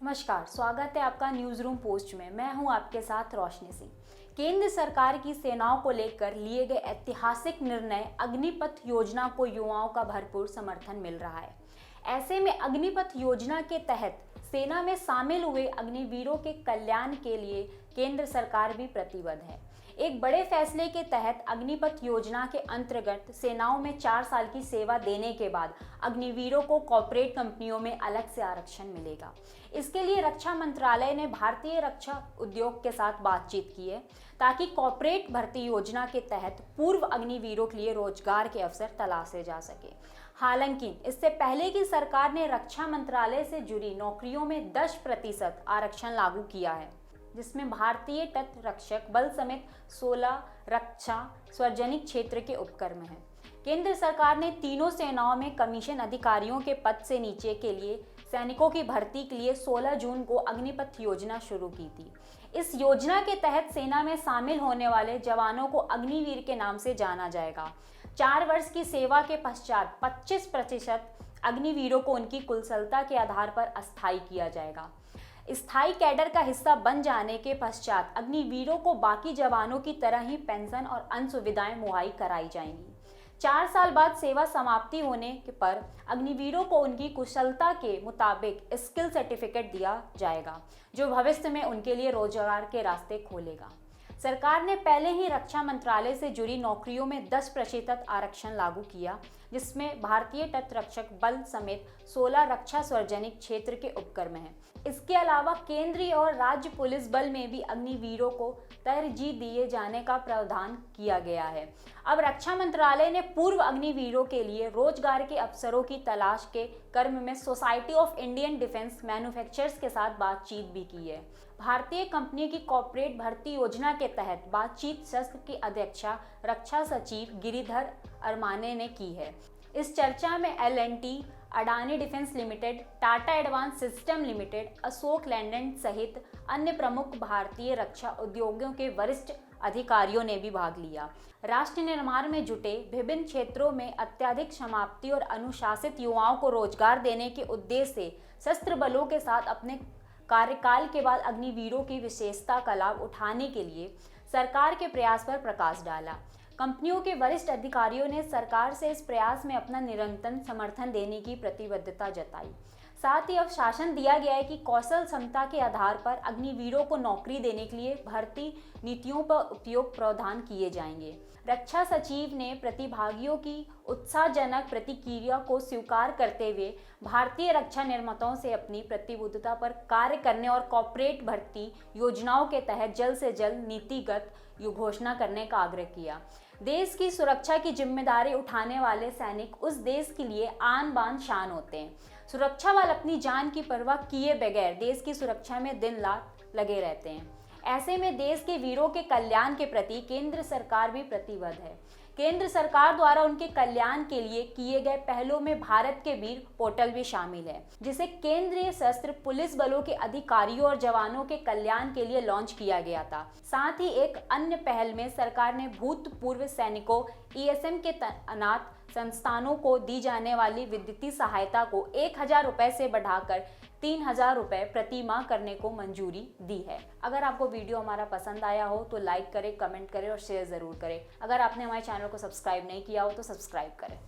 नमस्कार, स्वागत है आपका न्यूज़ रूम पोस्ट में। मैं हूं आपके साथ रोशनी सिंह। केंद्र सरकार की सेनाओं को लेकर लिए गए ऐतिहासिक निर्णय अग्निपथ योजना को युवाओं का भरपूर समर्थन मिल रहा है। ऐसे में अग्निपथ योजना के तहत सेना में शामिल हुए अग्निवीरों के कल्याण के लिए केंद्र सरकार भी प्रतिबद्ध है। एक बड़े फैसले के तहत अग्निपथ योजना के अंतर्गत सेनाओं में 4 साल की सेवा देने के बाद अग्निवीरों को कॉर्पोरेट कंपनियों में अलग से आरक्षण मिलेगा। इसके लिए रक्षा मंत्रालय ने भारतीय रक्षा उद्योग के साथ बातचीत की है ताकि कॉर्पोरेट भर्ती योजना के तहत पूर्व अग्निवीरों के लिए रोजगार के अवसर तलाशे जा सके। हालांकि इससे पहले की सरकार ने रक्षा मंत्रालय से जुड़ी नौकरियों में 10% आरक्षण लागू किया है, जिसमें भारतीय तट रक्षक बल समेत 16 रक्षा सार्वजनिक क्षेत्र के उपक्रम हैं। केंद्र सरकार ने तीनों सेनाओं में कमीशन अधिकारियों के पद से नीचे के लिए सैनिकों की भर्ती के लिए 16 जून को अग्निपथ योजना शुरू की थी। इस योजना के तहत सेना में शामिल होने वाले जवानों को अग्निवीर के नाम से जाना जाएगा। 4 वर्ष की सेवा के पश्चात 25% अग्निवीरों को उनकी कुशलता के आधार पर अस्थायी किया जाएगा। स्थायी कैडर का हिस्सा बन जाने के पश्चात अग्निवीरों को बाकी जवानों की तरह ही पेंशन और अन्य सुविधाएं मुहैया कराई जाएंगी। 4 साल बाद सेवा समाप्ति होने पर अग्निवीरों को उनकी कुशलता के मुताबिक स्किल सर्टिफिकेट दिया जाएगा, जो भविष्य में उनके लिए रोजगार के रास्ते खोलेगा। सरकार ने पहले ही रक्षा मंत्रालय से जुड़ी नौकरियों में 10% आरक्षण लागू किया, जिसमें भारतीय तट रक्षक बल समेत 16 रक्षा सार्वजनिक क्षेत्र के उपक्रम हैं। इसके अलावा केंद्रीय और राज्य पुलिस बल में भी अग्निवीरों को तरजीह दिए जाने का प्रावधान किया गया है। अब रक्षा मंत्रालय ने पूर्व अग्निवीरों के लिए रोजगार के अवसरों की तलाश के क्रम में society of Indian defence manufacturers के साथ बातचीत भी की है। भारतीय कंपनी की कॉर्पोरेट भर्ती योजना के तहत बातचीत सत्र की अध्यक्षता रक्षा सचिव गिरिधर अरमाने ने की है। इस चर्चा में L&T, Adani defence limited, Tata advance system limited, Ashok Leyland सहित अन्य प्रमुख भारतीय रक्षा उद्योगों के वरिष्ठ अधिकारियों ने भी भाग लिया। राष्ट्र निर्माण में जुटे विभिन्न क्षेत्रों में अत्यधिक समाप्ति और अनुशासित युवाओं को रोजगार देने के उद्देश्य से सशस्त्र बलों के साथ अपने कार्यकाल के बाद अग्निवीरों की विशेषता का लाभ उठाने के लिए सरकार के प्रयास पर प्रकाश डाला। कंपनियों के वरिष्ठ अधिकारियों ने सरकार से इस प्रयास में अपना निरंतर समर्थन देने की प्रतिबद्धता जताई। साथ ही आश्वासन दिया गया है कि कौशल क्षमता के आधार पर अग्निवीरों को नौकरी देने के लिए भर्ती नीतियों पर उपयोग प्रावधान किए जाएंगे। रक्षा सचिव ने प्रतिभागियों की उत्साहजनक प्रतिक्रिया को स्वीकार करते हुए भारतीय रक्षा निर्माताओं से अपनी प्रतिबद्धता पर कार्य करने और कॉर्पोरेट भर्ती योजनाओं के तहत जल्द से जल्द नीतिगत घोषणा करने का आग्रह किया। देश की सुरक्षा की जिम्मेदारी उठाने वाले सैनिक उस देश के लिए आन बान शान होते हैं। सुरक्षा बल अपनी जान की परवाह किए बगैर देश की सुरक्षा में दिन रात लगे रहते हैं। ऐसे में देश के वीरों के कल्याण के प्रति केंद्र सरकार भी प्रतिबद्ध है। केंद्र सरकार द्वारा उनके कल्याण के लिए किए गए पहलों में भारत के वीर पोर्टल भी शामिल है, जिसे केंद्रीय सशस्त्र पुलिस बलों के अधिकारियों और जवानों के कल्याण के लिए लॉन्च किया गया था। साथ ही एक अन्य पहल में सरकार ने भूतपूर्व सैनिकों ESM के तैनात संस्थानों को दी जाने वाली वित्तीय सहायता को 1,000 रुपए से बढ़ाकर 3,000 रुपए प्रति माह करने को मंजूरी दी है। अगर आपको वीडियो हमारा पसंद आया हो तो लाइक करें, कमेंट करें और शेयर ज़रूर करें। अगर आपने हमारे चैनल को सब्सक्राइब नहीं किया हो तो सब्सक्राइब करें।